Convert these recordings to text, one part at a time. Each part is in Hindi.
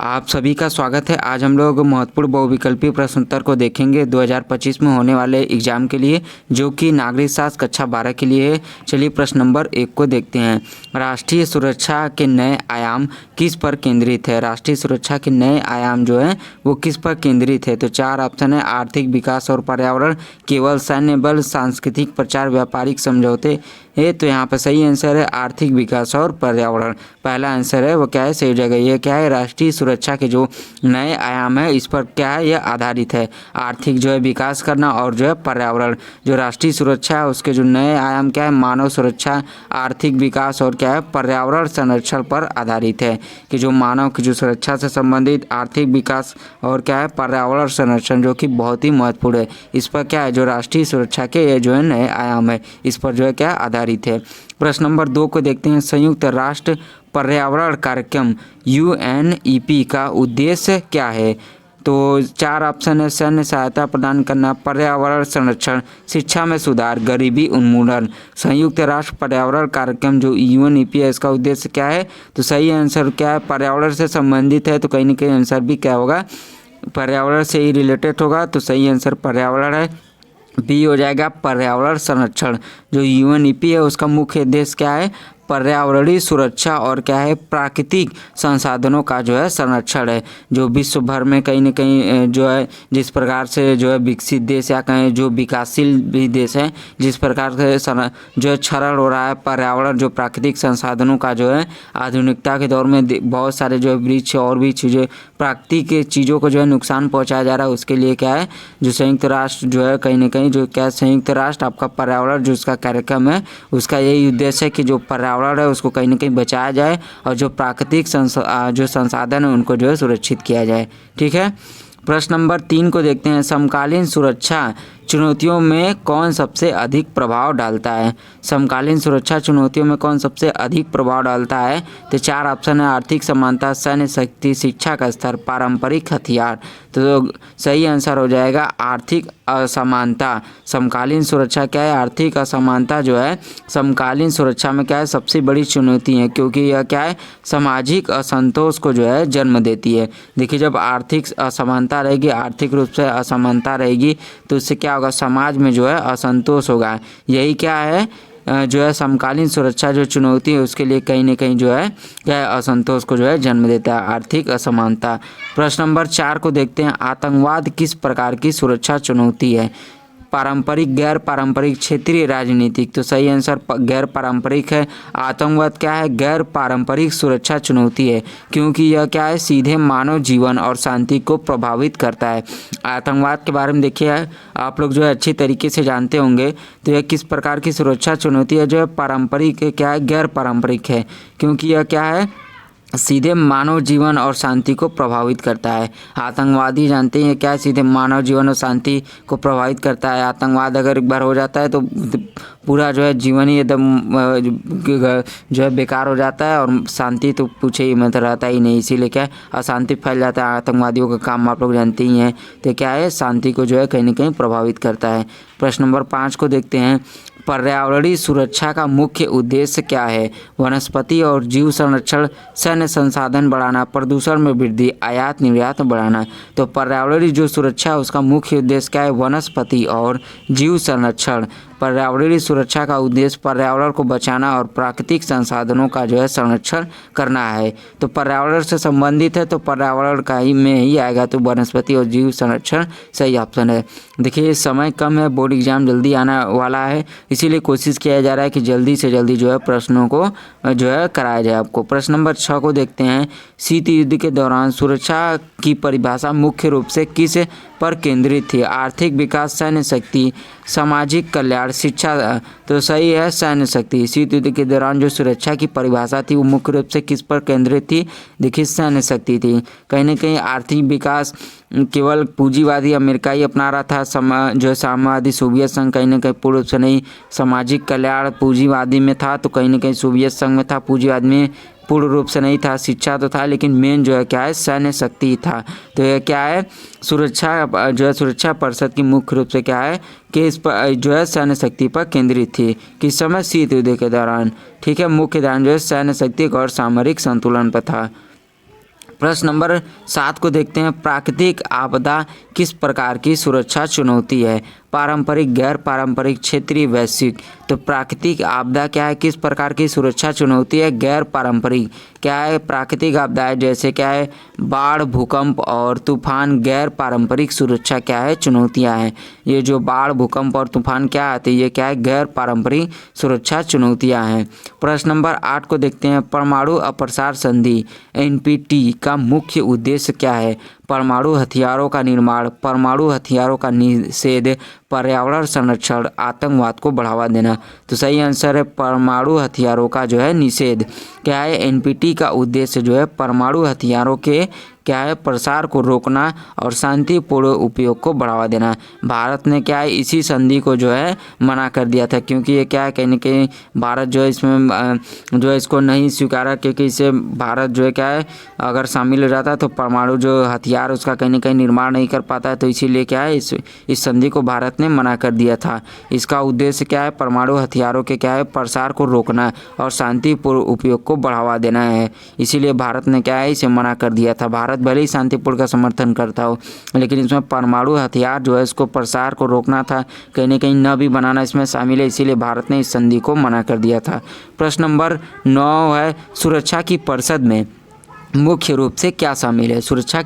आप सभी का स्वागत है। आज हम लोग महत्वपूर्ण बहुविकल्पीय प्रश्न उत्तर को देखेंगे 2025 में होने वाले एग्जाम के लिए, जो कि नागरिक शास्त्र कक्षा 12 के लिए है। चलिए प्रश्न नंबर 1 को देखते हैं। राष्ट्रीय सुरक्षा के नए आयाम किस पर केंद्रित है? राष्ट्रीय सुरक्षा के नए आयाम जो है वो किस पर केंद्रित है? तो 4 ऑप्शन है। आर्थिक विकास और पर्यावरण, केवल सैन्य बल, सांस्कृतिक प्रचार, व्यापारिक समझौते। तो यहाँ पर सही आंसर है आर्थिक विकास और पर्यावरण। पहला आंसर है वो क्या है, सही जगह। ये क्या है, राष्ट्रीय सुरक्षा के जो नए आयाम है इस पर क्या है, यह आधारित है। आर्थिक जो है विकास करना और जो है पर्यावरण। जो राष्ट्रीय सुरक्षा है उसके जो नए आयाम क्या है, मानव सुरक्षा, आर्थिक विकास और क्या है, पर्यावरण संरक्षण पर आधारित है। कि जो मानव की जो सुरक्षा से संबंधित, आर्थिक विकास और क्या है, पर्यावरण संरक्षण, जो कि बहुत ही महत्वपूर्ण है। इस पर क्या है, जो राष्ट्रीय सुरक्षा के ये जो है नए आयाम है इस पर जो है क्या आधारित है। प्रश्न नंबर 2 को देखते हैं। संयुक्त राष्ट्र पर्यावरण कार्यक्रम UNEP का उद्देश्य क्या है? तो 4 ऑप्शन है। सैन्य सहायता प्रदान करना, पर्यावरण संरक्षण, शिक्षा में सुधार, गरीबी उन्मूलन। संयुक्त राष्ट्र पर्यावरण कार्यक्रम जो UNEP है इसका उद्देश्य क्या है? तो सही आंसर क्या है, पर्यावरण से संबंधित है। तो कहीं ना कहीं आंसर भी क्या होगा, पर्यावरण से ही रिलेटेड होगा। तो सही आंसर पर्यावरण है, बी हो जाएगा पर्यावरण संरक्षण। जो UNEP है उसका मुख्य उद्देश्य क्या है, पर्यावरणीय सुरक्षा और क्या है, प्राकृतिक संसाधनों का जो है संरक्षण है। जो विश्व भर में कहीं ना कहीं जो है जिस प्रकार से जो है विकसित देश या कहें जो विकासशील भी देश हैं, जिस प्रकार से जो है क्षरण हो रहा है पर्यावरण, जो प्राकृतिक संसाधनों का जो है आधुनिकता के दौर में बहुत सारे जो है वृक्ष और भी चीज़ें, प्राकृतिक चीज़ों को जो है नुकसान पहुँचाया जा रहा है। उसके लिए क्या है, जो संयुक्त राष्ट्र जो है कहीं ना कहीं जो क्या, संयुक्त राष्ट्र आपका पर्यावरण जो उसका कार्यक्रम है उसका यही उद्देश्य है कि जो पर्यावरण है उसको कहीं ना कहीं बचाया जाए और जो प्राकृतिक जो संसाधन है उनको जो है सुरक्षित किया जाए। ठीक है। प्रश्न नंबर 3 को देखते हैं। समकालीन सुरक्षा चुनौतियों में कौन सबसे अधिक प्रभाव डालता है? समकालीन सुरक्षा चुनौतियों में कौन सबसे अधिक प्रभाव डालता है? तो 4 ऑप्शन है। आर्थिक समानता, सैन्य शक्ति, शिक्षा का स्तर, पारंपरिक हथियार। तो सही आंसर हो जाएगा आर्थिक असमानता। समकालीन सुरक्षा क्या है, आर्थिक असमानता जो है समकालीन सुरक्षा में क्या है, सबसे बड़ी चुनौती है। क्योंकि यह क्या है, सामाजिक असंतोष को जो है जन्म देती है। देखिए जब आर्थिक असमानता रहेगी, आर्थिक रूप से असमानता रहेगी तो इससे क्या होगा, समाज में जो है असंतोष होगा। यही क्या है, जो है समकालीन सुरक्षा जो चुनौती है उसके लिए कहीं ना कहीं जो है क्या है, असंतोष को जो है जन्म देता है, आर्थिक असमानता। प्रश्न नंबर 4 को देखते हैं। आतंकवाद किस प्रकार की सुरक्षा चुनौती है? पारंपरिक, गैर पारंपरिक, क्षेत्रीय, राजनीतिक। तो सही आंसर गैर पारंपरिक है। आतंकवाद क्या है, गैर पारंपरिक सुरक्षा चुनौती है, क्योंकि यह क्या है, सीधे मानव जीवन और शांति को प्रभावित करता है। आतंकवाद के बारे में देखिए आप लोग जो है अच्छी तरीके से जानते होंगे। तो यह किस प्रकार की सुरक्षा चुनौती है, जो है पारंपरिक क्या है, गैर पारंपरिक है, क्योंकि यह क्या है, सीधे मानव जीवन और शांति को प्रभावित करता है। आतंकवादी जानते हैं क्या, सीधे मानव जीवन और शांति को प्रभावित करता है। आतंकवाद अगर एक बार हो जाता है तो पूरा जो है जीवन ही एकदम जो है बेकार हो जाता है, और शांति तो पूछे ही मत, रहता ही नहीं। इसीलिए क्या है, अशांति फैल जाता है। आतंकवादियों का काम आप लोग जानते ही हैं। तो क्या है, शांति को जो है कहीं ना कहीं प्रभावित करता है। प्रश्न नंबर 5 को देखते हैं। पर्यावरणीय सुरक्षा का मुख्य उद्देश्य क्या है? वनस्पति और जीव संरक्षण, सैन्य संसाधन बढ़ाना, प्रदूषण में वृद्धि, आयात निर्यात बढ़ाना। तो पर्यावरणीय जो सुरक्षा है उसका मुख्य उद्देश्य क्या है? वनस्पति और जीव संरक्षण। पर्यावरणीय सुरक्षा का उद्देश्य पर्यावरण को बचाना और प्राकृतिक संसाधनों का जो है संरक्षण करना है। तो पर्यावरण से संबंधित है तो पर्यावरण का ही में ही आएगा, तो वनस्पति और जीव संरक्षण सही ऑप्शन है। देखिए समय कम है, बोर्ड एग्जाम जल्दी आने वाला है, इसीलिए कोशिश किया जा रहा है कि जल्दी से जल्दी जो है प्रश्नों को जो है कराया जाए आपको। प्रश्न नंबर 6 को देखते हैं। शीत युद्ध के दौरान सुरक्षा की परिभाषा मुख्य रूप से किस पर केंद्रित थी? आर्थिक विकास, सैन्य शक्ति, सामाजिक कल्याण, शिक्षा। तो सही है सैन्य शक्ति। शीत युद्ध के दौरान जो सुरक्षा की परिभाषा थी वो मुख्य रूप से किस पर केंद्रित थी? देखिए सैन्य शक्ति थी। कहीं ना कहीं आर्थिक विकास केवल पूंजीवादी अमेरिका ही अपना रहा था, जो साम्यवादी सोवियत संघ कहीं ना कहीं पूर्ण रूप से नहीं। सामाजिक कल्याण पूंजीवादी में था तो कहीं ना कहीं सोवियत संघ में था, पूंजीवादी में पूर्ण रूप से नहीं था। शिक्षा तो था लेकिन मेन जो है क्या है, सैन्य शक्ति था। तो यह क्या है, सुरक्षा जो है सुरक्षा परिषद की मुख्य रूप से क्या है कि इस पर जो है सैन्य शक्ति पर केंद्रित थी। किस समय? शीत युद्ध के दौरान। ठीक है, मुख्य ध्यान जो है सैन्य शक्ति और सामरिक संतुलन पर था। प्रश्न नंबर 7 को देखते हैं। प्राकृतिक आपदा किस प्रकार की सुरक्षा चुनौती है? पारंपरिक, गैर पारंपरिक, क्षेत्रीय, वैश्विक। तो प्राकृतिक आपदा क्या है, किस प्रकार की सुरक्षा चुनौती है? गैर पारंपरिक। क्या है? प्राकृतिक आपदाएं जैसे क्या है, बाढ़, भूकंप और तूफान गैर पारंपरिक सुरक्षा क्या है, चुनौतियां हैं। ये जो बाढ़, भूकंप और तूफान क्या आते हैं, ये क्या है, गैर पारंपरिक सुरक्षा चुनौतियां हैं। प्रश्न नंबर 8 को देखते हैं। परमाणु अप्रसार संधि NPT का मुख्य उद्देश्य क्या है? परमाणु हथियारों का निर्माण, परमाणु हथियारों का निषेध, पर्यावरण संरक्षण, आतंकवाद को बढ़ावा देना। तो सही आंसर है परमाणु हथियारों का जो है निषेध। क्या है? NPT का उद्देश्य जो है परमाणु हथियारों के क्या है, प्रसार को रोकना और शांतिपूर्ण उपयोग को बढ़ावा देना। भारत ने क्या है, इसी संधि को जो है मना कर दिया था, क्योंकि ये क्या है, कहीं न कहीं भारत जो है इसमें जो है इसको नहीं स्वीकारा, क्योंकि इसे भारत जो है क्या है, अगर शामिल हो जाता तो परमाणु जो हथियार उसका कहीं न कहीं निर्माण नहीं कर पाता है। तो इसीलिए क्या है, इस संधि को भारत ने मना कर दिया था। इसका उद्देश्य क्या है, परमाणु हथियारों के क्या है, प्रसार को रोकना और शांतिपूर्ण उपयोग को बढ़ावा देना है। इसीलिए भारत ने क्या है, इसे मना कर दिया था। भारत भले ही शांतिपूर्ण का समर्थन करता हो, लेकिन इसमें परमाणु हथियार जो है इसको प्रसार को रोकना था, कहीं न कहीं न भी बनाना इसमें शामिल है, इसीलिए भारत ने इस संधि को मना कर दिया था। प्रश्न नंबर 9 है। सुरक्षा की परिषद में मुख्य रूप से क्या शामिल है? सुरक्षा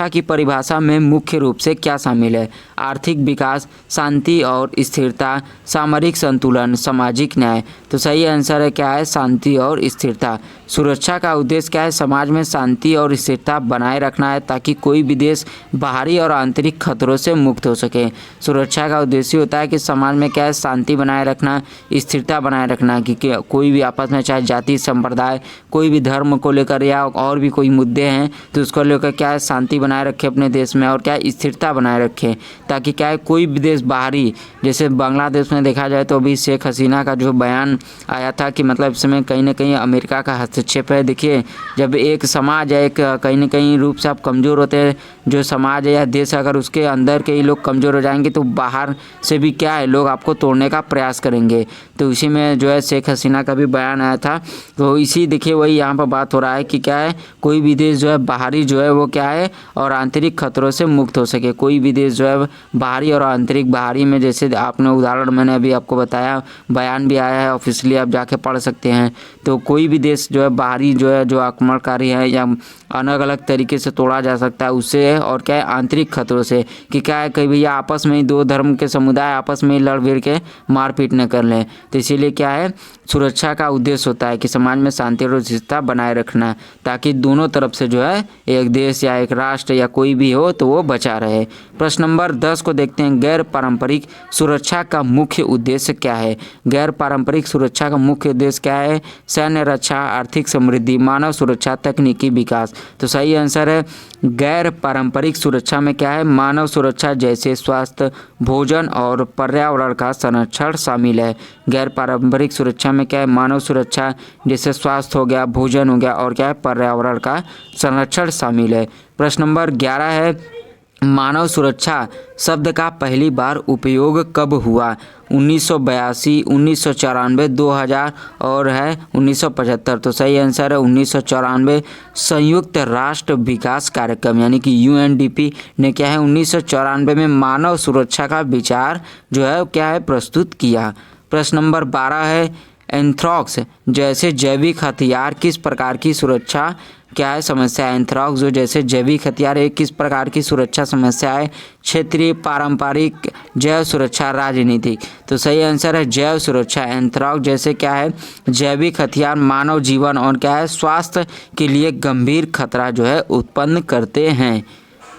की परिभाषा में मुख्य रूप से क्या शामिल है? आर्थिक विकास, शांति और स्थिरता, सामरिक संतुलन, सामाजिक न्याय। तो सही आंसर है क्या है, शांति और स्थिरता। सुरक्षा का उद्देश्य क्या है? समाज में शांति और स्थिरता बनाए रखना है, ताकि कोई भी देश बाहरी और आंतरिक खतरों से मुक्त हो सके। सुरक्षा का उद्देश्य होता है कि समाज में क्या है, शांति बनाए रखना, स्थिरता बनाए रखना, कि कोई भी आपस में चाहे जाति, संप्रदाय, कोई भी धर्म को लेकर या और भी कोई मुद्दे हैं तो उसको लेकर क्या है, शांति बनाए रखे अपने देश में, और क्या है, स्थिरता बनाए रखे, ताकि क्या है, कोई भी देश बाहरी, जैसे बांग्लादेश में देखा जाए तो अभी शेख हसीना का जो बयान आया था कि मतलब इस समय कहीं ना कहीं अमेरिका का हस्तक्षेप है। देखिए, जब एक समाज है, एक कहीं ना कहीं रूप से आप कमज़ोर होते हैं, जो समाज है या देश, अगर उसके अंदर के ही लोग कमज़ोर हो जाएंगे तो बाहर से भी क्या है, लोग आपको तोड़ने का प्रयास करेंगे। तो इसी में जो है शेख हसीना का भी बयान आया था। तो इसी देखिए वही यहाँ पर बात हो रहा है कि क्या है, कोई भी देश जो है बाहरी जो है वो क्या है, और आंतरिक खतरों से मुक्त हो सके। कोई भी देश जो है बाहरी और आंतरिक, बाहरी में जैसे आपने उदाहरण मैंने अभी आपको बताया, बयान भी आया है ऑफिशियली, आप जाके पढ़ सकते हैं। तो कोई भी देश जो है बाहरी जो है, जो आक्रमणकारी है या अलग अलग तरीके से तोड़ा जा सकता है उससे, और क्या है, आंतरिक खतरों से, कि क्या है, कई भैया आपस में ही दो धर्म के समुदाय आपस में ही लड़ भिड़ के मारपीट न कर लें। तो इसीलिए क्या है, सुरक्षा का उद्देश्य होता है कि समाज में शांति और स्थिरता बनाए रखना, ताकि दोनों तरफ से जो है, एक देश या एक राष्ट्र या कोई भी हो तो वो बचा रहे। प्रश्न नंबर 10 को देखते हैं। गैर पारंपरिक सुरक्षा का मुख्य उद्देश्य क्या है? गैर पारंपरिक सुरक्षा का मुख्य उद्देश्य क्या है? सैन्य रक्षा, आर्थिक समृद्धि, मानव सुरक्षा, तकनीकी विकास। तो सही आंसर है गैर पारंपरिक सुरक्षा में क्या है, मानव सुरक्षा जैसे स्वास्थ्य, भोजन और पर्यावरण का संरक्षण शामिल है। गैर पारंपरिक सुरक्षा में क्या है, मानव सुरक्षा जैसे स्वास्थ्य हो गया, भोजन हो गया, और क्या है, पर्यावरण का संरक्षण शामिल है। प्रश्न नंबर 11 है। मानव सुरक्षा शब्द का पहली बार उपयोग कब हुआ? 1982, 1994, 2000 और है 1975। तो सही आंसर है 1994। संयुक्त राष्ट्र विकास कार्यक्रम यानी कि UNDP ने क्या है, 1994 में मानव सुरक्षा का विचार जो है क्या है, प्रस्तुत किया। प्रश्न नंबर 12 है। एंथ्रैक्स जैसे जैविक हथियार किस प्रकार की सुरक्षा क्या है, समस्या है? एंथ्रैक्स जो जैसे जैविक हथियार है, किस प्रकार की सुरक्षा समस्या है? क्षेत्रीय, पारंपरिक, जैव सुरक्षा, राजनीतिक। तो सही आंसर है जैव सुरक्षा। एंथ्रैक्स जैसे क्या है, जैविक हथियार मानव जीवन और क्या है, स्वास्थ्य के लिए गंभीर खतरा जो है उत्पन्न करते हैं।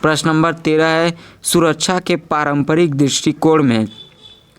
प्रश्न नंबर 13 है। सुरक्षा के पारंपरिक दृष्टिकोण में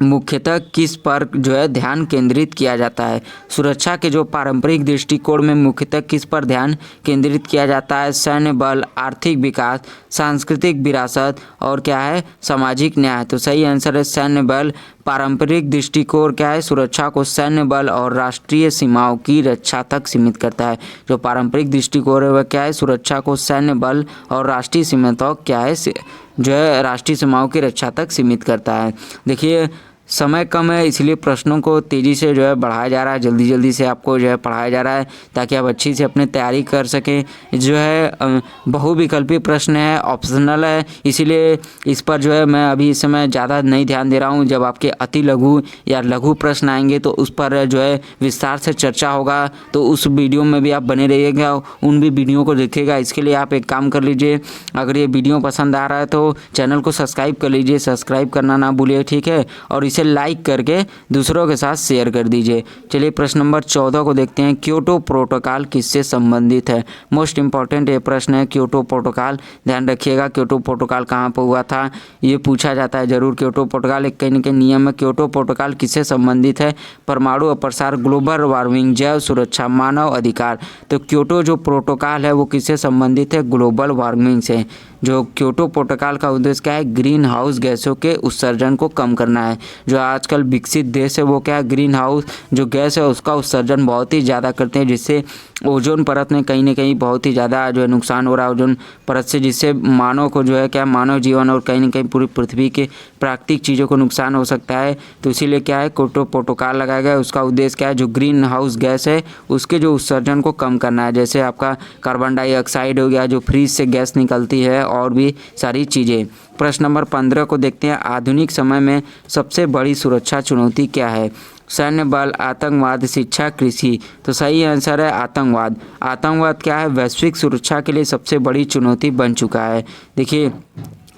मुख्यतः किस पर जो है ध्यान केंद्रित किया जाता है? सुरक्षा के जो पारंपरिक दृष्टिकोण में मुख्यतः किस पर ध्यान केंद्रित किया जाता है? सैन्य बल, आर्थिक विकास, सांस्कृतिक विरासत और क्या है, सामाजिक न्याय। तो सही आंसर है सैन्य बल। पारंपरिक दृष्टिकोण क्या है, सुरक्षा को सैन्य बल और राष्ट्रीय सीमाओं की रक्षा तक सीमित करता है। जो पारंपरिक दृष्टिकोण है वह क्या है, सुरक्षा को सैन्य बल और राष्ट्रीय सीमा तक क्या है, जो है राष्ट्रीय सीमाओं की रक्षा तक सीमित करता है। देखिए समय कम है, इसलिए प्रश्नों को तेज़ी से जो है बढ़ाया जा रहा है, जल्दी जल्दी से आपको जो है पढ़ाया जा रहा है ताकि आप अच्छी से अपनी तैयारी कर सकें। जो है बहुविकल्पी प्रश्न है, ऑप्शनल है, इसीलिए इस पर जो है मैं अभी इस समय ज़्यादा नहीं ध्यान दे रहा हूँ। जब आपके अति लघु या लघु प्रश्न आएंगे तो उस पर जो है विस्तार से चर्चा होगा, तो उस वीडियो में भी आप बने रहिएगा, उन भी वीडियो को देखिएगा। इसके लिए आप एक काम कर लीजिए, अगर ये वीडियो पसंद आ रहा है तो चैनल को सब्सक्राइब कर लीजिए, सब्सक्राइब करना ना भूलिए, ठीक है, और इसे लाइक करके दूसरों के साथ शेयर कर दीजिए। चलिए प्रश्न नंबर 14 को देखते हैं। क्योटो प्रोटोकॉल किससे संबंधित है? मोस्ट इंपॉर्टेंट ये प्रश्न है, क्योटो प्रोटोकॉल। ध्यान रखिएगा क्योटो प्रोटोकॉल कहाँ पर हुआ था, ये पूछा जाता है जरूर। क्योटो प्रोटोकॉल एक कहीं न कहीं नियम है। क्योटो प्रोटोकॉल किससे संबंधित है? परमाणु अप्रसार, ग्लोबल वार्मिंग, जैव सुरक्षा, मानव अधिकार। तो क्योटो जो प्रोटोकॉल है वो किससे संबंधित है? ग्लोबल वार्मिंग से। जो क्योटो प्रोटोकॉल का उद्देश्य क्या है? ग्रीन हाउस गैसों के उत्सर्जन को कम करना है। जो आजकल विकसित देश है वो क्या है, ग्रीन हाउस जो गैस है उसका उत्सर्जन बहुत ही ज़्यादा करते हैं, जिससे ओजोन परत में कहीं ना कहीं बहुत ही ज़्यादा जो है नुकसान हो रहा है ओजोन परत से, जिससे मानव को जो है क्या, मानव जीवन और कहीं ना कहीं पूरी पृथ्वी के प्राकृतिक चीज़ों को नुकसान हो सकता है। तो इसीलिए क्या है, क्योटो प्रोटोकॉल लगाया गया। उसका उद्देश्य क्या है? जो ग्रीन हाउस गैस है उसके जो उत्सर्जन को कम करना है, जैसे आपका कार्बन डाइऑक्साइड हो गया, जो फ्रिज से गैस निकलती है, और भी सारी चीज़ें। प्रश्न नंबर 15 को देखते हैं। आधुनिक समय में सबसे बड़ी सुरक्षा चुनौती क्या है? सैन्य बल, आतंकवाद, शिक्षा, कृषि। तो सही आंसर है आतंकवाद। आतंकवाद क्या है? वैश्विक सुरक्षा के लिए सबसे बड़ी चुनौती बन चुका है। देखिए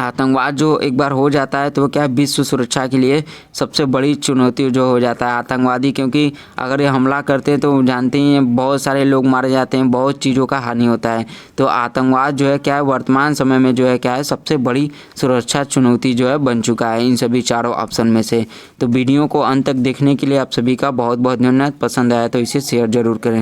आतंकवाद जो एक बार हो जाता है तो वो क्या है, विश्व सुरक्षा के लिए सबसे बड़ी चुनौती जो हो जाता है आतंकवादी, क्योंकि अगर ये हमला करते हैं तो जानते ही हैं बहुत सारे लोग मारे जाते हैं, बहुत चीज़ों का हानि होता है। तो आतंकवाद जो है क्या है, वर्तमान समय में जो है क्या है, सबसे बड़ी सुरक्षा चुनौती जो है बन चुका है इन सभी चारों ऑप्शन में से। तो वीडियो को अंत तक देखने के लिए आप सभी का बहुत बहुत धन्यवाद। पसंद आया तो इसे शेयर जरूर करें।